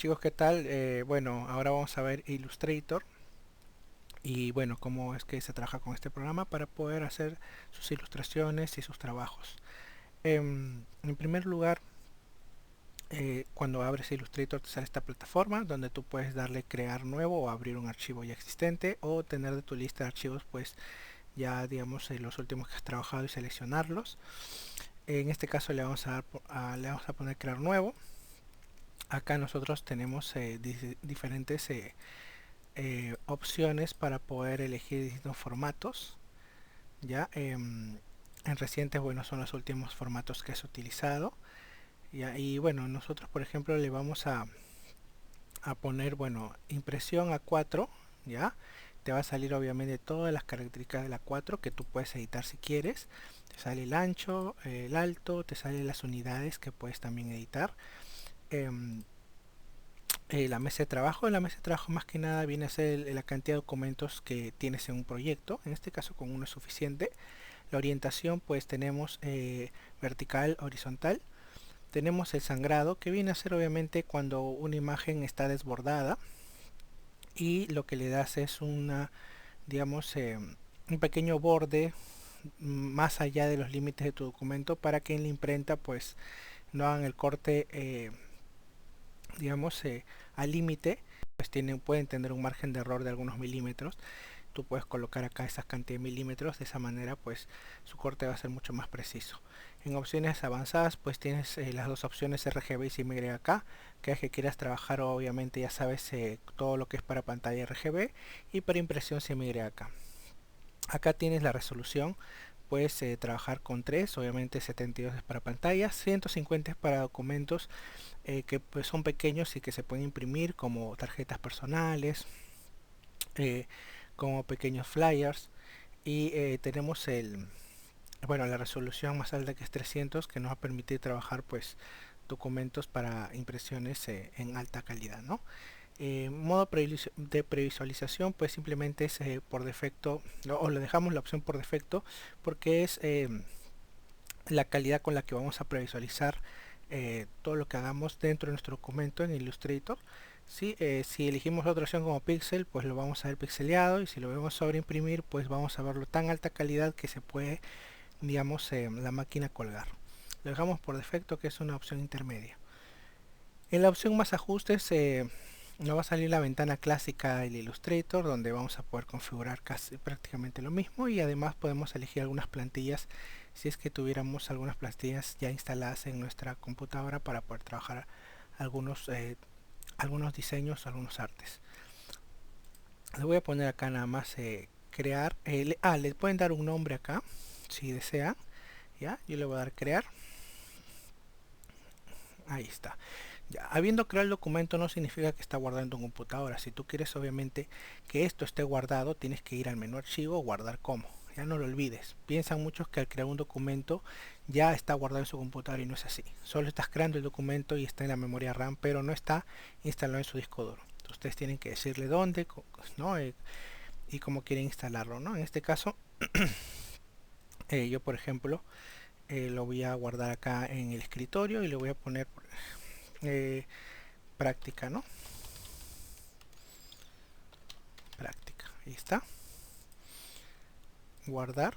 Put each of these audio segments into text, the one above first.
chicos, ¿qué tal? Bueno, ahora vamos a ver Illustrator y bueno, cómo es que se trabaja con este programa para poder hacer sus ilustraciones y sus trabajos. En primer lugar, cuando abres Illustrator te sale esta plataforma donde tú puedes darle crear nuevo o abrir un archivo ya existente o tener de tu lista de archivos pues ya digamos los últimos que has trabajado y seleccionarlos. En este caso le vamos a dar, le vamos a poner crear nuevo. Acá nosotros tenemos diferentes opciones para poder elegir distintos formatos. Ya en recientes, bueno, son los últimos formatos que has utilizado. Ya, y bueno, nosotros por ejemplo le vamos a poner, bueno, impresión a 4. Ya te va a salir obviamente todas las características de la 4 que tú puedes editar si quieres. Te sale el ancho, el alto, te salen las unidades que puedes también editar. em, la mesa de trabajo. La mesa de trabajo más que nada viene a ser la cantidad de documentos que tienes en un proyecto. En este caso con uno es suficiente. La orientación pues tenemos vertical, horizontal. Tenemos el sangrado que viene a ser obviamente cuando una imagen está desbordada y lo que le das es una, digamos, un pequeño borde más allá de los límites de tu documento para que en la imprenta pues no hagan el corte digamos al límite, pues pueden tener un margen de error de algunos milímetros. Tú puedes colocar acá esa cantidad de milímetros, de esa manera pues su corte va a ser mucho más preciso. En opciones avanzadas pues tienes las dos opciones RGB y CMYK, que es que quieras trabajar obviamente ya sabes todo lo que es para pantalla RGB y para impresión CMYK. Acá tienes la resolución, puedes trabajar con 3, obviamente 72 es para pantallas, 150 es para documentos que pues, son pequeños y que se pueden imprimir como tarjetas personales, eh, como pequeños flyers. Y tenemos bueno, la resolución más alta que es 300 que nos va a permitir trabajar pues documentos para impresiones en alta calidad, ¿no? Modo de previsualización pues simplemente es por defecto o le dejamos la opción por defecto porque es la calidad con la que vamos a previsualizar todo lo que hagamos dentro de nuestro documento en Illustrator. ¿Sí? Si elegimos otra opción como pixel pues lo vamos a ver pixeleado, y si lo vemos sobre imprimir pues vamos a verlo tan alta calidad que se puede digamos la máquina colgar. Lo dejamos por defecto que es una opción intermedia. En la opción más ajustes nos va a salir la ventana clásica del Illustrator donde vamos a poder configurar casi prácticamente lo mismo, y además podemos elegir algunas plantillas si es que tuviéramos algunas plantillas ya instaladas en nuestra computadora para poder trabajar algunos, algunos diseños o algunos artes. Le voy a poner acá nada más crear. Le pueden dar un nombre acá si desean. Ya, yo le voy a dar crear. Ahí está. Ya, habiendo creado el documento no significa que está guardado en tu computadora. Si tú quieres obviamente que esto esté guardado, tienes que ir al menú archivo, guardar como. Ya no lo olvides. Piensan muchos que al crear un documento ya está guardado en su computadora, y no es así. Solo estás creando el documento y está en la memoria RAM, pero no está instalado en su disco duro. Entonces, ustedes tienen que decirle dónde, ¿no? Y cómo quieren instalarlo, ¿no? En este caso, yo por ejemplo lo voy a guardar acá en el escritorio y le voy a poner eh, práctica, ¿no? Práctica, ahí está. Guardar.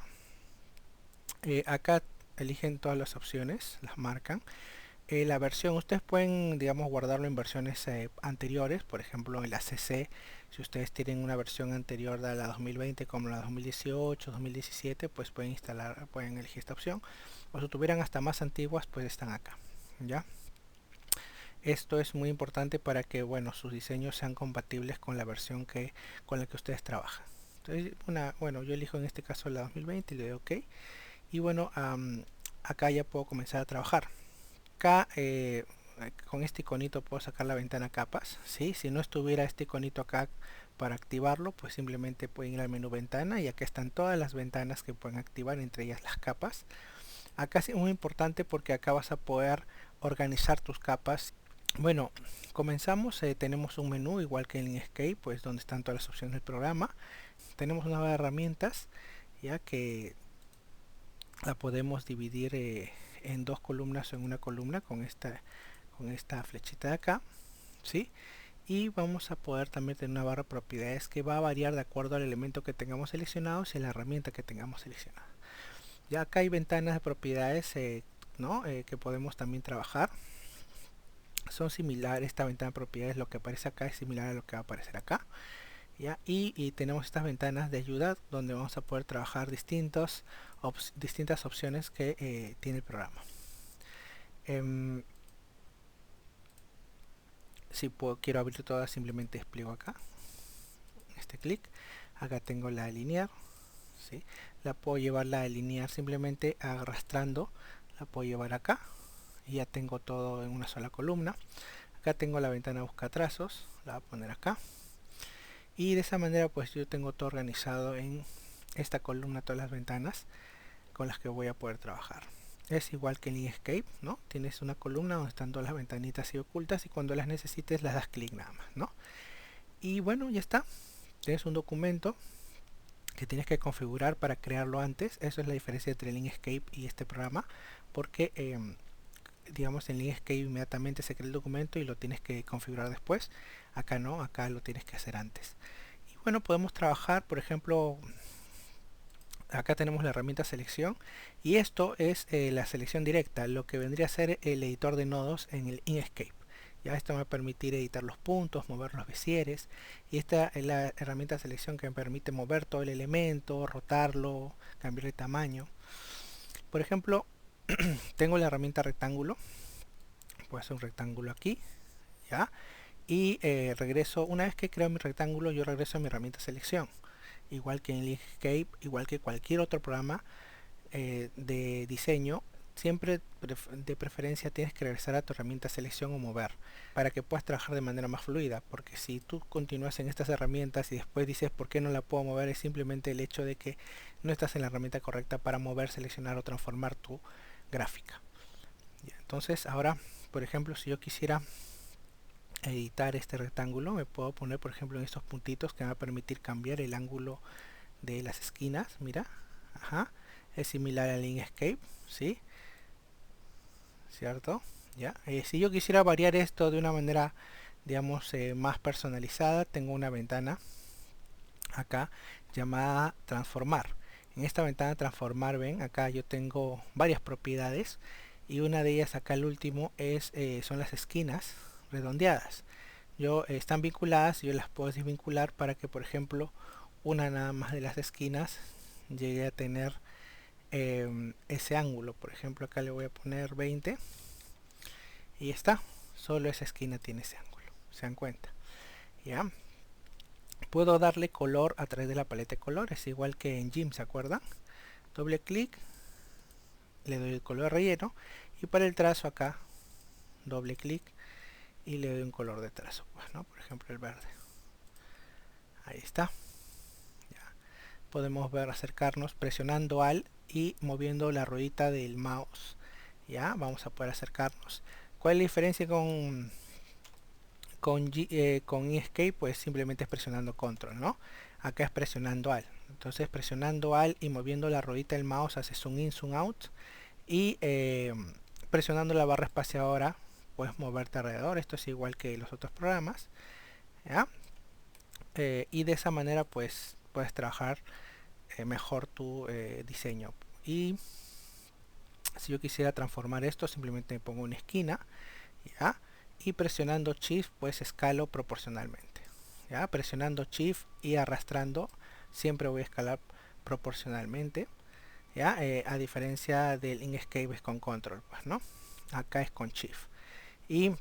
Acá eligen todas las opciones, las marcan. La versión, ustedes pueden, digamos, guardarlo en versiones anteriores, por ejemplo en la CC, si ustedes tienen una versión anterior de la 2020 como la 2018, 2017, pues pueden instalar, pueden elegir esta opción, o si tuvieran hasta más antiguas, pues están acá, ¿ya? Esto es muy importante para que, bueno, sus diseños sean compatibles con la versión con la que ustedes trabajan. Entonces, bueno, yo elijo en este caso la 2020 y le doy OK. Y bueno, acá ya puedo comenzar a trabajar. Acá con este iconito puedo sacar la ventana capas, ¿sí? Si no estuviera este iconito acá para activarlo, pues simplemente pueden ir al menú ventana y acá están todas las ventanas que pueden activar, entre ellas las capas. Acá es muy importante porque acá vas a poder organizar tus capas. Bueno, comenzamos, tenemos un menú igual que en Inkscape, pues donde están todas las opciones del programa. Tenemos una barra de herramientas, ya que la podemos dividir en dos columnas o en una columna con esta flechita de acá, ¿sí? Y vamos a poder también tener una barra de propiedades que va a variar de acuerdo al elemento que tengamos seleccionado y a la herramienta que tengamos seleccionada. Ya acá hay ventanas de propiedades ¿no? Que podemos también trabajar. Son similares, esta ventana de propiedades, lo que aparece acá es similar a lo que va a aparecer acá. ¿Ya? Y tenemos estas ventanas de ayuda donde vamos a poder trabajar distintas opciones que tiene el programa. Si quiero abrir todas, simplemente despliego acá este clic. Acá tengo la alinear, ¿sí? La puedo llevar la alinear simplemente arrastrando, la puedo llevar acá y ya tengo todo en una sola columna. Acá tengo la ventana busca trazos, la voy a poner acá y de esa manera pues yo tengo todo organizado en esta columna, todas las ventanas con las que voy a poder trabajar. Es igual que en Inkscape, ¿no? Tienes una columna donde están todas las ventanitas y ocultas y cuando las necesites las das clic nada más, ¿no? Y bueno, ya está. Tienes un documento que tienes que configurar para crearlo antes. Eso es la diferencia entre el Inkscape y este programa, porque digamos en Inkscape inmediatamente se crea el documento y lo tienes que configurar después. Acá no, acá lo tienes que hacer antes. Y bueno, podemos trabajar, por ejemplo, acá tenemos la herramienta selección y esto es la selección directa, lo que vendría a ser el editor de nodos en el Inkscape. Ya esto me va a permitir editar los puntos, mover los besieres, y esta es la herramienta de selección que me permite mover todo el elemento, rotarlo, cambiar de tamaño. Por ejemplo, tengo la herramienta rectángulo, puedo hacer un rectángulo aquí, ya, y regreso, una vez que creo mi rectángulo, yo regreso a mi herramienta selección. Igual que en Inkscape, igual que cualquier otro programa de diseño, siempre de preferencia tienes que regresar a tu herramienta selección o mover para que puedas trabajar de manera más fluida, porque si tú continúas en estas herramientas y después dices por qué no la puedo mover, es simplemente el hecho de que no estás en la herramienta correcta para mover, seleccionar o transformar tu gráfica. Entonces ahora, por ejemplo, si yo quisiera editar este rectángulo, me puedo poner por ejemplo en estos puntitos que me va a permitir cambiar el ángulo de las esquinas. Mira, ajá, es similar al Inkscape, ¿sí? ¿Cierto? ¿Ya? Si yo quisiera variar esto de una manera, digamos, más personalizada, tengo una ventana acá llamada transformar. En esta ventana transformar, ven, acá yo tengo varias propiedades y una de ellas acá el último es son las esquinas redondeadas. Están vinculadas, yo las puedo desvincular para que por ejemplo una nada más de las esquinas llegue a tener ese ángulo. Por ejemplo acá le voy a poner 20 y está, solo esa esquina tiene ese ángulo, se dan cuenta. Ya puedo darle color a través de la paleta de colores, igual que en GIMP, ¿se acuerdan? Doble clic, le doy el color relleno y para el trazo acá doble clic y le doy un color de trazo, pues, ¿no? Por ejemplo el verde. Ahí está. Ya. Podemos ver acercarnos presionando Alt y moviendo la ruedita del mouse. Ya, vamos a poder acercarnos. ¿Cuál es la diferencia con Inkscape? Pues simplemente es presionando Control, ¿no? Acá es presionando Alt. Entonces presionando Alt y moviendo la ruedita del mouse hace zoom in, zoom out. Y presionando la barra espaciadora puedes moverte alrededor. Esto es igual que los otros programas, ¿ya? Y de esa manera pues puedes trabajar mejor tu diseño. Y si yo quisiera transformar esto, simplemente me pongo una esquina, ¿ya? Y presionando Shift pues escalo proporcionalmente, ¿ya? Presionando Shift y arrastrando siempre voy a escalar proporcionalmente, ¿ya? A diferencia del Inkscape es con Control, pues, ¿no? Acá es con Shift. Y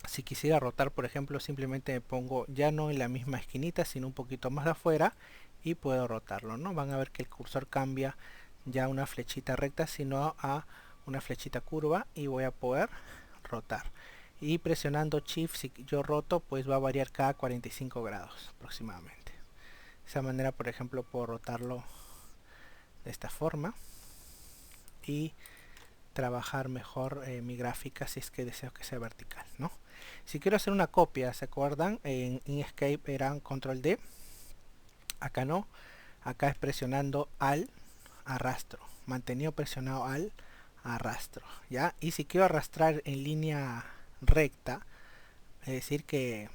si quisiera rotar, por ejemplo, simplemente me pongo ya no en la misma esquinita, sino un poquito más de afuera y puedo rotarlo, ¿no? Van a ver que el cursor cambia ya una flechita recta, sino a una flechita curva y voy a poder rotar. Y presionando Shift, si yo roto, pues va a variar cada 45 grados aproximadamente. De esa manera, por ejemplo, puedo rotarlo de esta forma y trabajar mejor mi gráfica si es que deseo que sea vertical, ¿no? Si quiero hacer una copia, ¿se acuerdan? En Inkscape eran control D, acá no, acá es presionando Alt, arrastro, mantenido presionado Alt, arrastro, ¿ya? Y si quiero arrastrar en línea recta, es decir que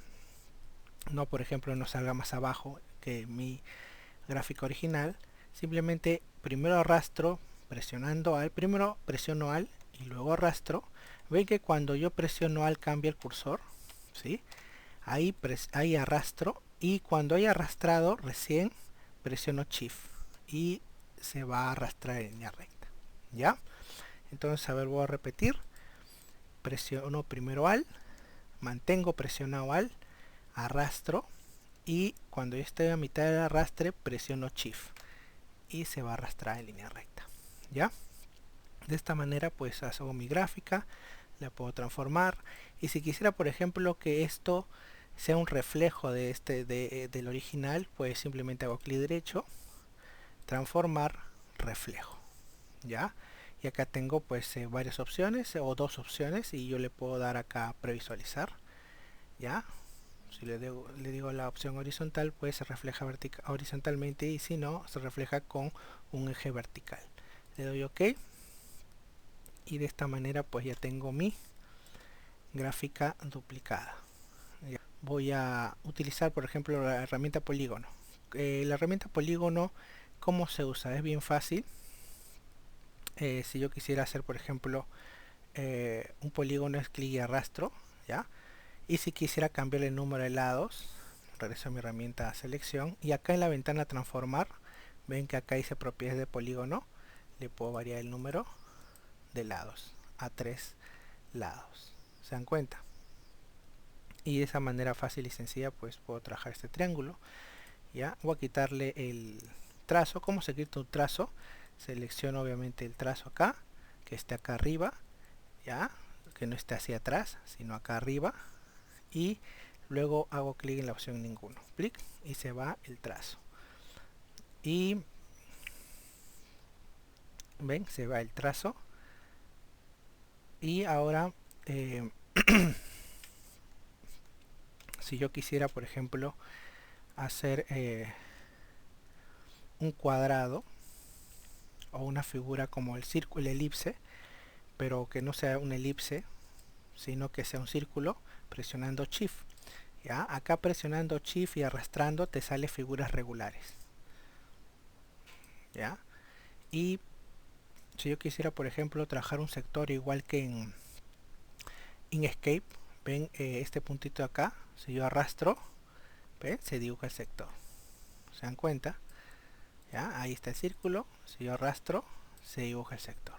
no, por ejemplo, no salga más abajo que mi gráfica original. Simplemente primero arrastro presionando al, primero presiono al y luego arrastro. Ven que cuando yo presiono al cambia el cursor, ¿sí? Ahí arrastro, y cuando haya arrastrado recién presiono Shift y se va a arrastrar en línea recta. ¿Ya? Entonces, a ver, voy a repetir. Presiono primero al, mantengo presionado al, arrastro, y cuando ya esté a mitad del arrastre presiono Shift y se va a arrastrar en línea recta. ¿Ya? De esta manera pues hago mi gráfica, la puedo transformar, y si quisiera, por ejemplo, que esto sea un reflejo de del original, pues simplemente hago clic derecho, transformar, reflejo. ¿Ya? Y acá tengo pues varias opciones o dos opciones, y yo le puedo dar acá previsualizar. ¿Ya? Si le digo la opción horizontal, pues se refleja horizontalmente, y si no, se refleja con un eje vertical. Le doy OK, y de esta manera pues ya tengo mi gráfica duplicada. Voy a utilizar, por ejemplo, la herramienta polígono. La herramienta polígono, ¿cómo se usa? Es bien fácil. Si yo quisiera hacer, por ejemplo, un polígono, es clic y arrastro, ¿ya? Y si quisiera cambiar el número de lados, regreso a mi herramienta selección, y acá en la ventana transformar, ven que acá dice propiedades de polígono, le puedo variar el número de lados a 3 lados. ¿Se dan cuenta? Y de esa manera fácil y sencilla pues puedo trabajar este triángulo. Ya voy a quitarle el trazo. ¿Cómo se quita un trazo? Selecciono obviamente el trazo acá, que esté acá arriba, ya, que no esté hacia atrás sino acá arriba, y luego hago clic en la opción ninguno, clic, y se va el trazo. Y ven, se va el trazo. Y ahora si yo quisiera, por ejemplo, hacer un cuadrado o una figura como el círculo, el elipse, pero que no sea un elipse sino que sea un círculo, presionando Shift. ¿Ya? Acá presionando Shift y arrastrando te sale figuras regulares. ¿Ya? Y si yo quisiera, por ejemplo, trabajar un sector igual que en Inkscape, ven este puntito de acá, si yo arrastro, ¿ven? Se dibuja el sector. ¿Se dan cuenta? ¿Ya? Ahí está el círculo, si yo arrastro, se dibuja el sector.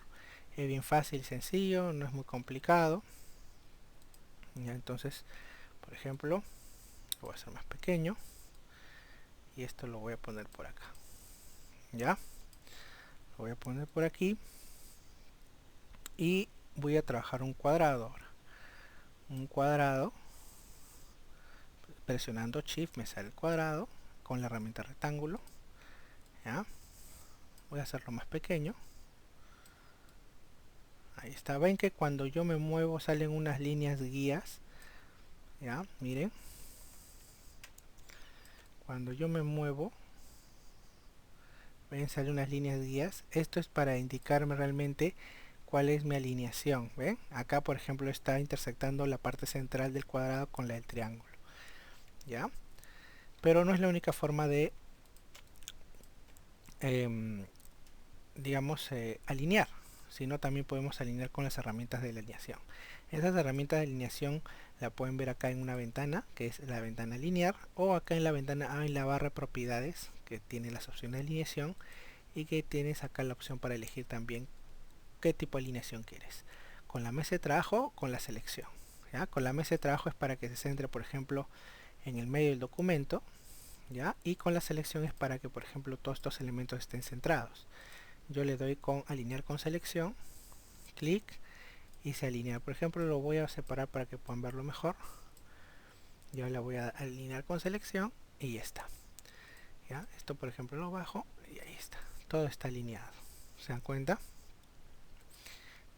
Es bien fácil, sencillo, no es muy complicado. ¿Ya? Entonces, por ejemplo, lo voy a hacer más pequeño, y esto lo voy a poner por acá. ¿Ya? Lo voy a poner por aquí, y voy a trabajar un cuadrado ahora. Un cuadrado, presionando Shift me sale el cuadrado con la herramienta rectángulo. ¿Ya? Voy a hacerlo más pequeño. Ahí está. Ven que cuando yo me muevo salen unas líneas guías. ¿Ya? Miren. Cuando yo me muevo, ven, salen unas líneas guías. Esto es para indicarme realmente cuál es mi alineación. ¿Ven? Acá, por ejemplo, está intersectando la parte central del cuadrado con la del triángulo. ¿Ya? Pero no es la única forma de digamos, alinear, sino también podemos alinear con las herramientas de alineación. Esas herramientas de alineación la pueden ver acá en una ventana, que es la ventana linear, o acá en la ventana, en la barra de propiedades, que tiene las opciones de alineación, y que tienes acá la opción para elegir también qué tipo de alineación quieres, con la mesa de trabajo o con la selección. ¿Ya? Con la mesa de trabajo es para que se centre, por ejemplo, en el medio del documento, ¿ya? Y con la selección es para que, por ejemplo, todos estos elementos estén centrados. Yo le doy con alinear con selección, clic, y se alinea. Por ejemplo, lo voy a separar para que puedan verlo mejor. Yo la voy a alinear con selección y ya está. ¿Ya? Esto, por ejemplo, lo bajo y ahí está. Todo está alineado. ¿Se dan cuenta?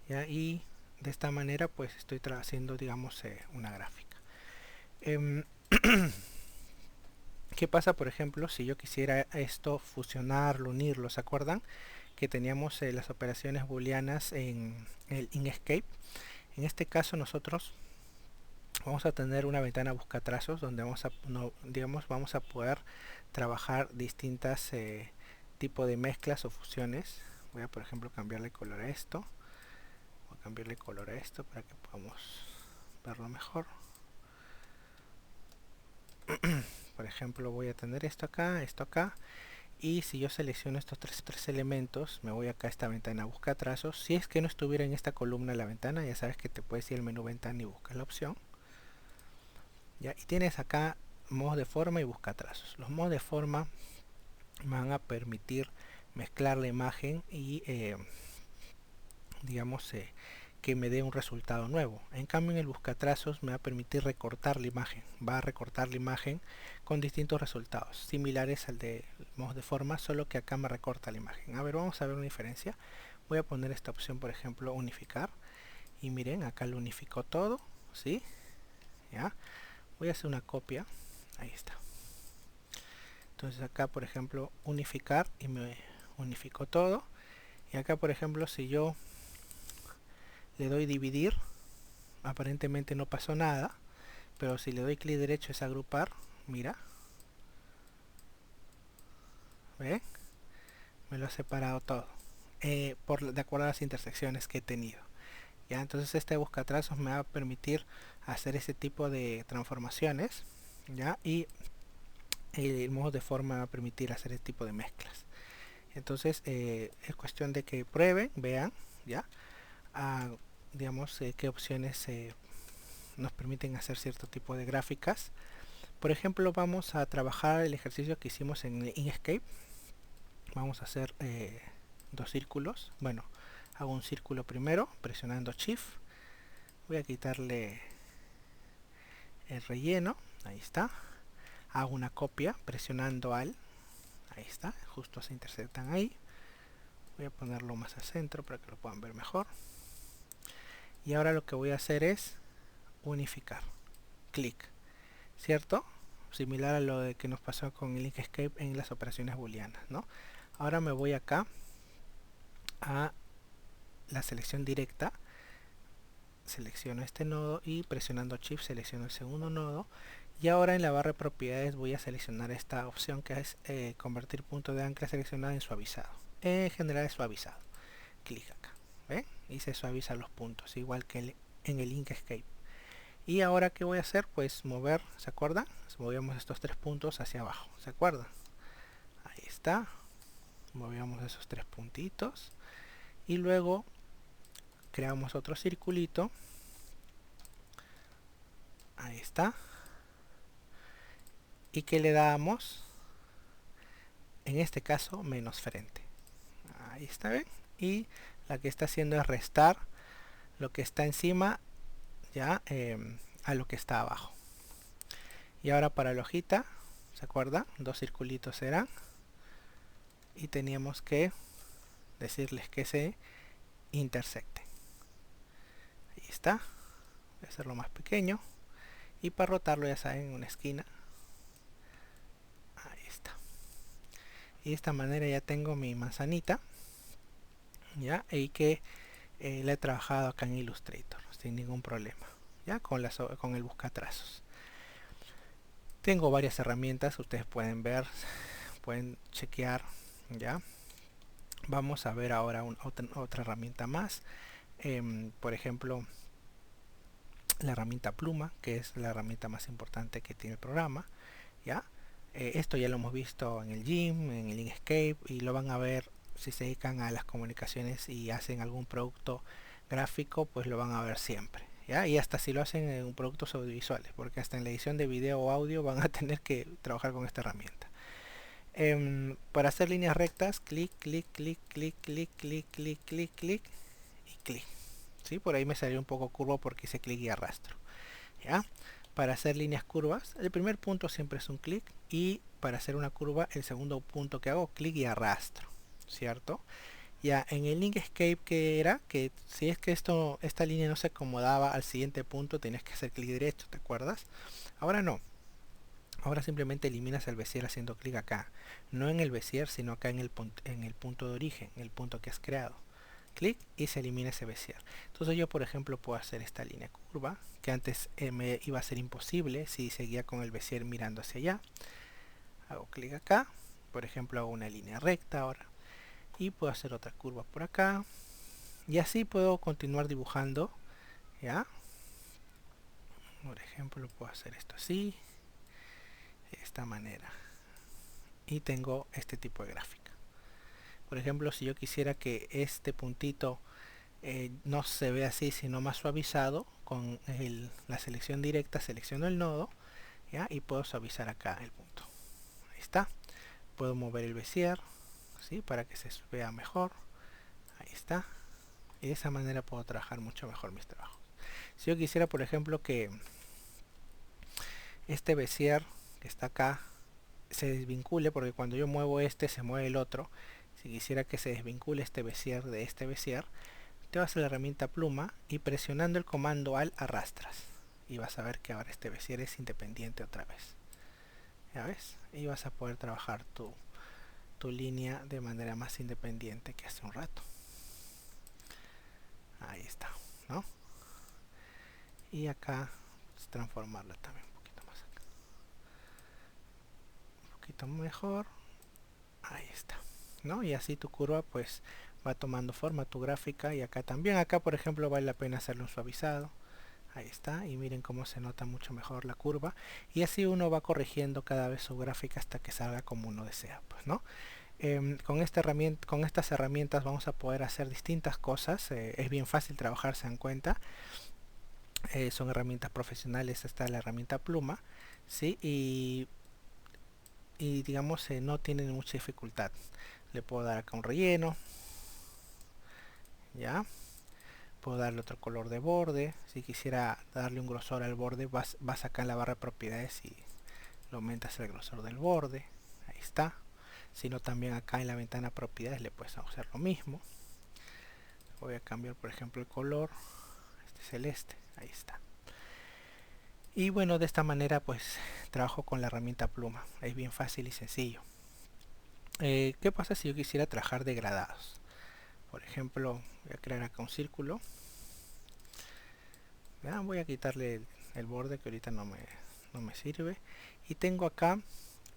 ¿Ya? Y de esta manera pues estoy haciendo, digamos, una gráfica. ¿Qué pasa, por ejemplo, si yo quisiera esto fusionarlo, unirlo? ¿Se acuerdan que teníamos las operaciones booleanas en el Inkscape? En este caso nosotros vamos a tener una ventana buscatrazos donde vamos a poder trabajar distintas tipos de mezclas o fusiones. Voy a, por ejemplo, cambiarle color a esto. Voy a cambiarle color a esto para que podamos verlo mejor. Por ejemplo, voy a tener esto acá, y si yo selecciono estos tres elementos, me voy acá a esta ventana busca trazos. Si es que no estuviera en esta columna la ventana, ya sabes que te puedes ir al menú ventana y buscas la opción, ¿ya? Y tienes acá modos de forma y busca trazos. Los modos de forma me van a permitir mezclar la imagen y digamos que me dé un resultado nuevo. En cambio, en el buscatrazos me va a permitir recortar la imagen. Va a recortar la imagen con distintos resultados, similares al de modos de forma, solo que acá me recorta la imagen. A ver, vamos a ver una diferencia. Voy a poner esta opción, por ejemplo, unificar. Y miren, acá lo unificó todo, ¿sí? ¿Ya? Voy a hacer una copia. Ahí está. Entonces acá, por ejemplo, unificar y me unificó todo. Y acá, por ejemplo, si yo le doy dividir, aparentemente no pasó nada, pero si le doy clic derecho es agrupar, mira, ¿ve? Me lo ha separado todo, de acuerdo a las intersecciones que he tenido. ¿Ya? Entonces este buscatrazos me va a permitir hacer ese tipo de transformaciones, ¿ya? Y el modo de forma me va a permitir hacer este tipo de mezclas. Entonces es cuestión de que prueben, vean, ¿ya? Digamos qué opciones nos permiten hacer cierto tipo de gráficas. Por ejemplo, vamos a trabajar el ejercicio que hicimos en Inkscape. Vamos a hacer dos círculos. Bueno, hago un círculo primero presionando Shift. Voy a quitarle el relleno. Ahí está. Hago una copia presionando Alt. Ahí está. Justo se intersectan ahí. Voy a ponerlo más al centro para que lo puedan ver mejor. Y ahora lo que voy a hacer es unificar. Clic. ¿Cierto? Similar a lo de que nos pasó con el Inkscape en las operaciones booleanas, ¿no? Ahora me voy acá a la selección directa, selecciono este nodo y presionando Shift selecciono el segundo nodo, y ahora en la barra de propiedades voy a seleccionar esta opción que es convertir punto de ancla seleccionado en suavizado. En general es suavizado. Clic acá, ¿ven? Y se suavizan los puntos, igual que en el Inkscape. Y ahora ¿qué voy a hacer? Pues mover, ¿se acuerdan? Movemos estos tres puntos hacia abajo, ¿se acuerdan? Ahí está. Movemos esos tres puntitos. Y luego creamos otro circulito. Ahí está. Y que le damos, en este caso, menos frente. Ahí está, ¿ven? Y la que está haciendo es restar lo que está encima, ya, a lo que está abajo. Y ahora para la hojita, ¿se acuerdan? Dos circulitos serán. Y teníamos que decirles que se intersecten. Ahí está. Voy a hacerlo más pequeño. Y para rotarlo, ya saben, en una esquina. Ahí está. Y de esta manera ya tengo mi manzanita. ¿Ya? Y que la he trabajado acá en Illustrator sin ningún problema. ¿Ya? Con el buscatrazos. Tengo varias herramientas, ustedes pueden ver, pueden chequear, ¿ya? Vamos a ver ahora otra herramienta más. Por ejemplo, la herramienta pluma, que es la herramienta más importante que tiene el programa, ¿ya? Esto ya lo hemos visto en el GIMP, en el Inkscape, y lo van a ver si se dedican a las comunicaciones y hacen algún producto gráfico, pues lo van a ver siempre, ¿ya? Y hasta si lo hacen en productos audiovisuales, porque hasta en la edición de video o audio van a tener que trabajar con esta herramienta. Para hacer líneas rectas, clic, clic, clic, clic, clic, clic, clic, clic, clic y clic. ¿Sí? Por ahí me salió un poco curvo porque hice clic y arrastro, ¿ya? Para hacer líneas curvas, el primer punto siempre es un clic, y para hacer una curva, el segundo punto que hago, clic y arrastro, ¿cierto? Ya en el Inkscape, que era que si es que esta línea no se acomodaba al siguiente punto, tenías que hacer clic derecho, ¿te acuerdas? Ahora no. Ahora simplemente eliminas el Bezier haciendo clic acá, no en el Bezier, sino acá en el punto de origen, el punto que has creado. clic y se elimina ese Bezier. Entonces yo por ejemplo puedo hacer esta línea curva que antes me iba a ser imposible si seguía con el Bezier mirando hacia allá. Hago clic acá, por ejemplo hago una línea recta ahora y puedo hacer otra curva por acá y así puedo continuar dibujando, ¿ya? Por ejemplo puedo hacer esto así, de esta manera, y tengo este tipo de gráfica. Por ejemplo, si yo quisiera que este puntito no se vea así sino más suavizado, con la selección directa selecciono el nodo, ¿ya? Y puedo suavizar acá el punto. Ahí está. Puedo mover el Bezier, ¿sí? Para que se vea mejor. Ahí está. Y de esa manera puedo trabajar mucho mejor mis trabajos. Si yo quisiera, por ejemplo, que este Bezier que está acá se desvincule, porque cuando yo muevo este se mueve el otro. Si quisiera que se desvincule este Bezier de este Bezier, te vas a la herramienta pluma y presionando el comando Alt arrastras. Y vas a ver que ahora este Bezier es independiente otra vez. ¿Ya ves? Y vas a poder trabajar tu línea de manera más independiente que hace un rato. Ahí está, ¿no? Y acá pues, transformarla también un poquito más acá. Un poquito mejor. Ahí está, ¿no? Y así tu curva pues va tomando forma, tu gráfica. Y acá también, acá por ejemplo vale la pena hacerle un suavizado. Ahí está, y miren cómo se nota mucho mejor la curva. Y así uno va corrigiendo cada vez su gráfica hasta que salga como uno desea, pues, ¿no? Con estas herramientas vamos a poder hacer distintas cosas. Es bien fácil trabajar, se dan cuenta. Son herramientas profesionales. Está la herramienta pluma, ¿sí? Y digamos no tienen mucha dificultad. Le puedo dar acá un relleno, ya. Puedo darle otro color de borde. Si quisiera darle un grosor al borde, vas acá en la barra de propiedades y lo aumentas el grosor del borde. Ahí está. Sino también acá en la ventana propiedades le puedes hacer lo mismo. Voy a cambiar por ejemplo el color, este celeste, ahí está. Y bueno, de esta manera pues trabajo con la herramienta pluma. Es bien fácil y sencillo. ¿Qué pasa si yo quisiera trabajar degradados? Por ejemplo, voy a crear acá un círculo. ¿Ya? Voy a quitarle el borde que ahorita no me sirve. Y tengo acá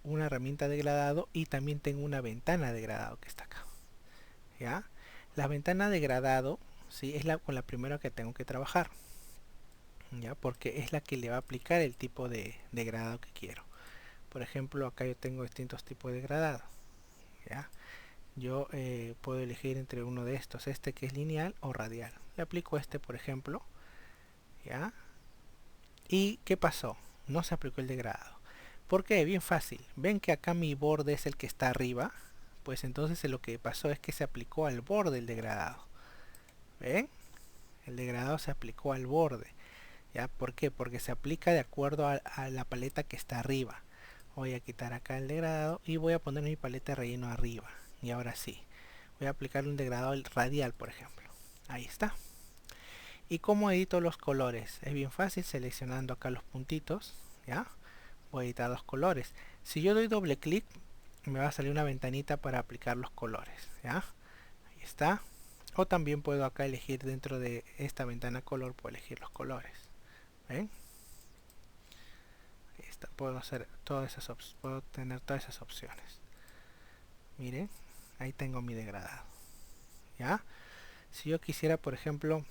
una herramienta de degradado y también tengo una ventana de degradado que está acá. ¿Ya? La ventana de degradado, ¿sí? Es con la primera que tengo que trabajar. ¿Ya? Porque es la que le va a aplicar el tipo de degradado que quiero. Por ejemplo, acá yo tengo distintos tipos de degradado. ¿Ya? Yo puedo elegir entre uno de estos, este que es lineal o radial. Le aplico este, por ejemplo. ¿Ya? ¿Y qué pasó? No se aplicó el degradado. ¿Por qué? Bien fácil. ¿Ven que acá mi borde es el que está arriba? Pues entonces lo que pasó es que se aplicó al borde el degradado. ¿Ven? El degradado se aplicó al borde. ¿Ya? ¿Por qué? Porque se aplica de acuerdo a la paleta que está arriba. Voy a quitar acá el degradado y voy a poner mi paleta de relleno arriba. Y ahora sí. Voy a aplicar un degradado radial, por ejemplo. Ahí está. ¿Y cómo edito los colores? Es bien fácil, seleccionando acá los puntitos. ¿Ya? Voy a editar los colores. Si yo doy doble clic, me va a salir una ventanita para aplicar los colores. ¿Ya? Ahí está. O también puedo acá elegir dentro de esta ventana color, puedo elegir los colores. ¿Ven? Ahí está. Puedo tener todas esas opciones. Miren, ahí tengo mi degradado. ¿Ya? Si yo quisiera, por ejemplo,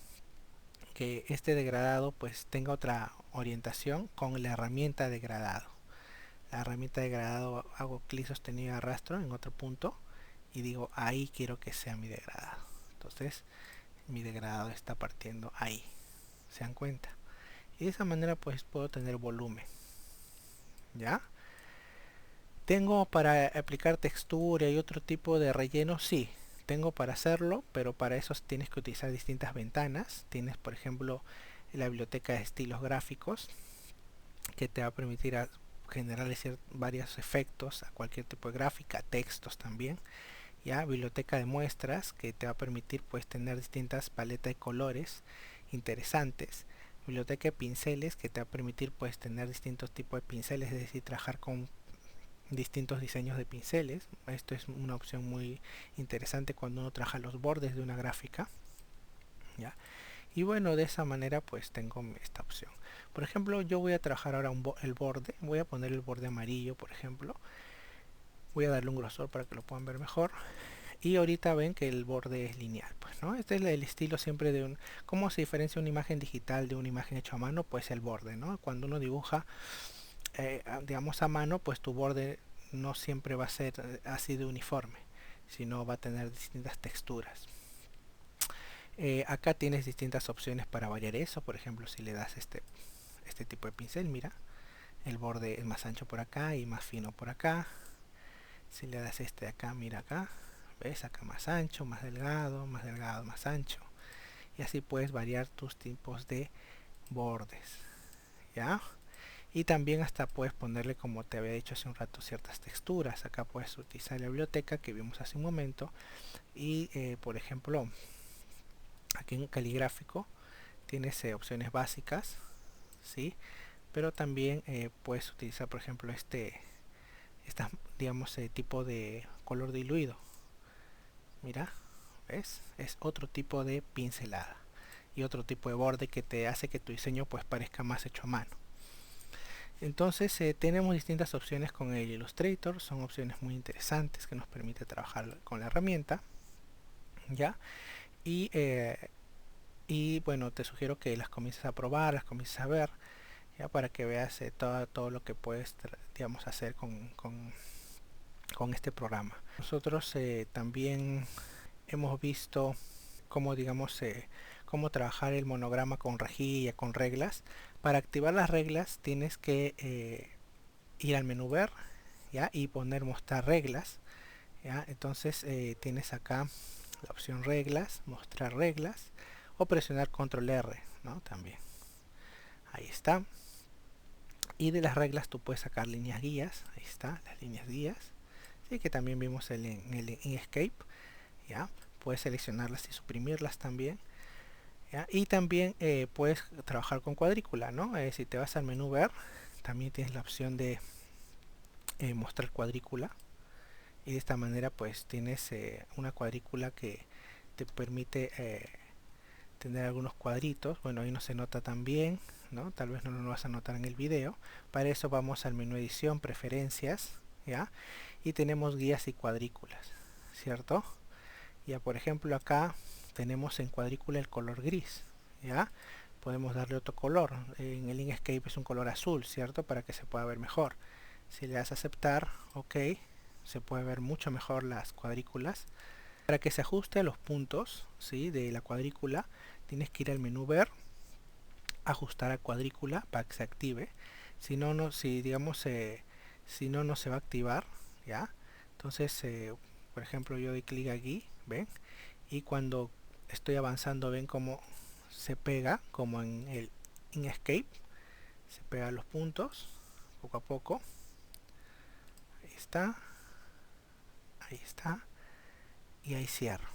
que este degradado pues tenga otra orientación con la herramienta degradado. La herramienta degradado, hago clic sostenido y arrastro en otro punto y digo ahí quiero que sea mi degradado. Entonces mi degradado está partiendo ahí. ¿Se dan cuenta? Y de esa manera pues puedo tener volumen. ¿Ya? ¿Tengo para aplicar textura y otro tipo de relleno? Sí, tengo para hacerlo, pero para eso tienes que utilizar distintas ventanas. Tienes, por ejemplo, la biblioteca de estilos gráficos, que te va a permitir generar varios efectos a cualquier tipo de gráfica, textos también. Ya, biblioteca de muestras, que te va a permitir pues tener distintas paletas de colores interesantes. Biblioteca de pinceles, que te va a permitir pues tener distintos tipos de pinceles, es decir, trabajar con distintos diseños de pinceles. Esto es una opción muy interesante cuando uno trabaja los bordes de una gráfica. ¿ya? Y bueno, de esa manera pues tengo esta opción. Por ejemplo, yo voy a trabajar ahora el borde, voy a poner el borde amarillo, por ejemplo. Voy a darle un grosor para que lo puedan ver mejor. Y ahorita ven que el borde es lineal, pues, ¿no? Este es el estilo siempre de ¿cómo se diferencia una imagen digital de una imagen hecha a mano? Pues el borde, ¿no? Cuando uno dibuja, digamos a mano, pues tu borde no siempre va a ser así de uniforme, sino va a tener distintas texturas. Acá tienes distintas opciones para variar eso. Por ejemplo, si le das este tipo de pincel, mira, el borde es más ancho por acá y más fino por acá. Si le das este de acá, mira acá, ves acá más ancho, más delgado, más ancho. Y así puedes variar tus tipos de bordes, ¿ya? Y también hasta puedes ponerle, como te había dicho hace un rato, ciertas texturas. Acá puedes utilizar la biblioteca que vimos hace un momento. Y por ejemplo, aquí en caligráfico tienes opciones básicas, ¿sí? Pero también puedes utilizar, por ejemplo, digamos, tipo de color diluido. Mira, ¿ves? Es otro tipo de pincelada y otro tipo de borde que te hace que tu diseño pues parezca más hecho a mano. Entonces tenemos distintas opciones con el Illustrator, son opciones muy interesantes que nos permite trabajar con la herramienta, ¿ya? Y bueno, te sugiero que las comiences a probar, las comiences a ver, ya, para que veas todo lo que puedes, digamos, hacer con este programa. Nosotros también hemos visto cómo, digamos, cómo trabajar el monograma con rejilla, con reglas. Para activar las reglas tienes que ir al menú ver, ¿ya? Y poner mostrar reglas, ¿ya? Entonces tienes acá la opción reglas, mostrar reglas, o presionar control R, ¿no? También ahí está. Y de las reglas tú puedes sacar líneas guías, ahí está, las líneas guías, ¿sí? Que también vimos en el Inkscape, ¿ya? Puedes seleccionarlas y suprimirlas también, ¿ya? Y también puedes trabajar con cuadrícula, ¿no? Si te vas al menú ver, también tienes la opción de mostrar cuadrícula, y de esta manera pues tienes una cuadrícula que te permite tener algunos cuadritos. Bueno, ahí no se nota tan bien, ¿no? Tal vez no lo vas a notar en el video. Para eso vamos al menú edición, preferencias, ¿ya? Y tenemos guías y cuadrículas, ¿cierto? Ya, por ejemplo, acá tenemos en cuadrícula el color gris, ¿ya? Podemos darle otro color. En el Inkscape es un color azul, ¿cierto? Para que se pueda ver mejor. Si le das a aceptar, ok, se puede ver mucho mejor las cuadrículas. Para que se ajuste a los puntos, ¿sí? De la cuadrícula, tienes que ir al menú ver, ajustar a cuadrícula para que se active. Si no, si digamos, si no, no se va a activar, ¿ya? Entonces, por ejemplo, yo doy clic aquí, ¿ven? Y cuando estoy avanzando, ven cómo se pega, como en el Inkscape, se pega los puntos poco a poco. Ahí está, ahí está, y ahí cierro,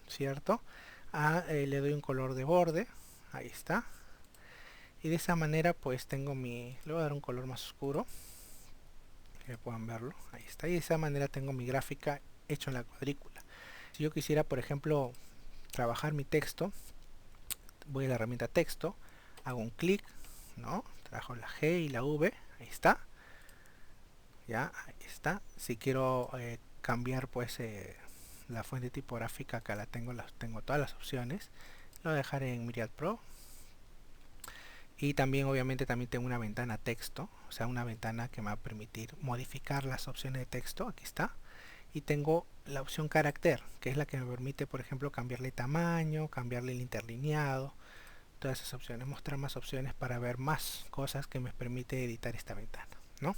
¿cierto? Le doy un color de borde, ahí está, y de esa manera pues tengo le voy a dar un color más oscuro, que puedan verlo, ahí está, y de esa manera tengo mi gráfica hecho en la cuadrícula. Si yo quisiera, por ejemplo, trabajar mi texto, voy a la herramienta texto, hago un clic, ¿no? Trabajo la G y la V, ahí está, ya, ahí está. Si quiero cambiar pues la fuente tipográfica, acá tengo todas las opciones. Lo voy a dejar en Myriad Pro. Y también obviamente también tengo una ventana texto, o sea, una ventana que me va a permitir modificar las opciones de texto, aquí está. Y tengo la opción carácter, que es la que me permite, por ejemplo, cambiarle tamaño, cambiarle el interlineado, todas esas opciones, mostrar más opciones para ver más cosas que me permite editar esta ventana, ¿no?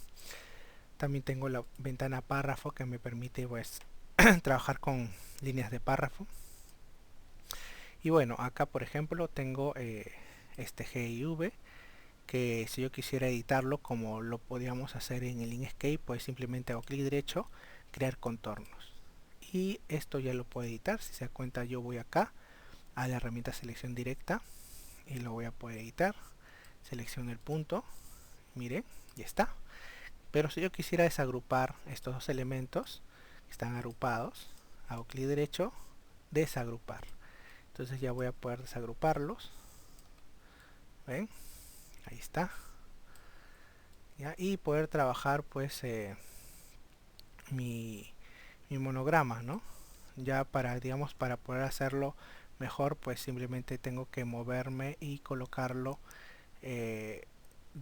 También tengo la ventana párrafo que me permite pues trabajar con líneas de párrafo. Y bueno, acá por ejemplo tengo este G y V, que si yo quisiera editarlo como lo podíamos hacer en el Inkscape, pues simplemente hago clic derecho, crear contornos. Y esto ya lo puedo editar. Si se da cuenta, yo voy acá a la herramienta selección directa y lo voy a poder editar. Selecciono el punto, miren, ya está. Pero si yo quisiera desagrupar estos dos elementos que están agrupados, hago clic derecho, desagrupar. Entonces ya voy a poder desagruparlos. ¿Ven? Ahí está. ¿Ya? Y poder trabajar pues mi monograma, ¿no? Ya para, digamos, para poder hacerlo mejor, pues simplemente tengo que moverme y colocarlo de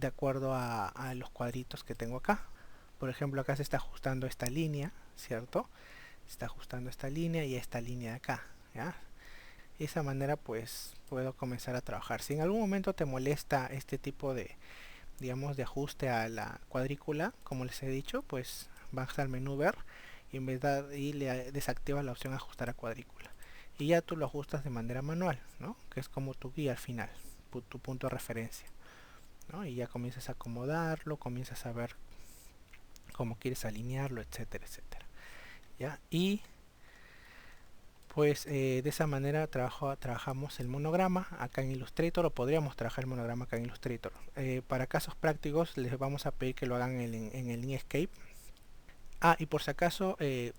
acuerdo a los cuadritos que tengo acá. Por ejemplo, acá se está ajustando esta línea, ¿cierto? Se está ajustando esta línea y esta línea de acá, ¿ya? De esa manera pues puedo comenzar a trabajar. Si en algún momento te molesta este tipo de, digamos, de ajuste a la cuadrícula, como les he dicho, pues vas al menú ver y en vez de y le desactivas la opción ajustar a cuadrícula. Y ya tú lo ajustas de manera manual, ¿no? Que es como tu guía al final, tu punto de referencia, ¿no? Y ya comienzas a acomodarlo, comienzas a ver cómo quieres alinearlo, etcétera, etcétera. ¿Ya? Y pues de esa manera trabajamos el monograma acá en Illustrator, o podríamos trabajar el monograma acá en Illustrator. Para casos prácticos les vamos a pedir que lo hagan en el Inkscape. Ah, y por si acaso,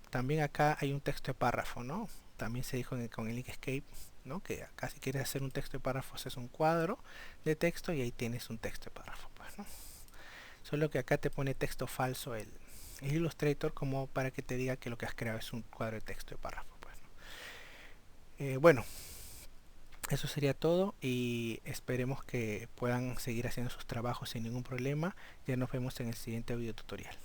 también acá hay un texto de párrafo, ¿no? También se dijo con el Inkscape, ¿no? Que acá si quieres hacer un texto de párrafo es un cuadro de texto y ahí tienes un texto de párrafo, pues, ¿no? Solo que acá te pone texto falso el Illustrator como para que te diga que lo que has creado es un cuadro de texto de párrafo, pues, ¿no? Bueno, eso sería todo y esperemos que puedan seguir haciendo sus trabajos sin ningún problema. Ya nos vemos en el siguiente video tutorial.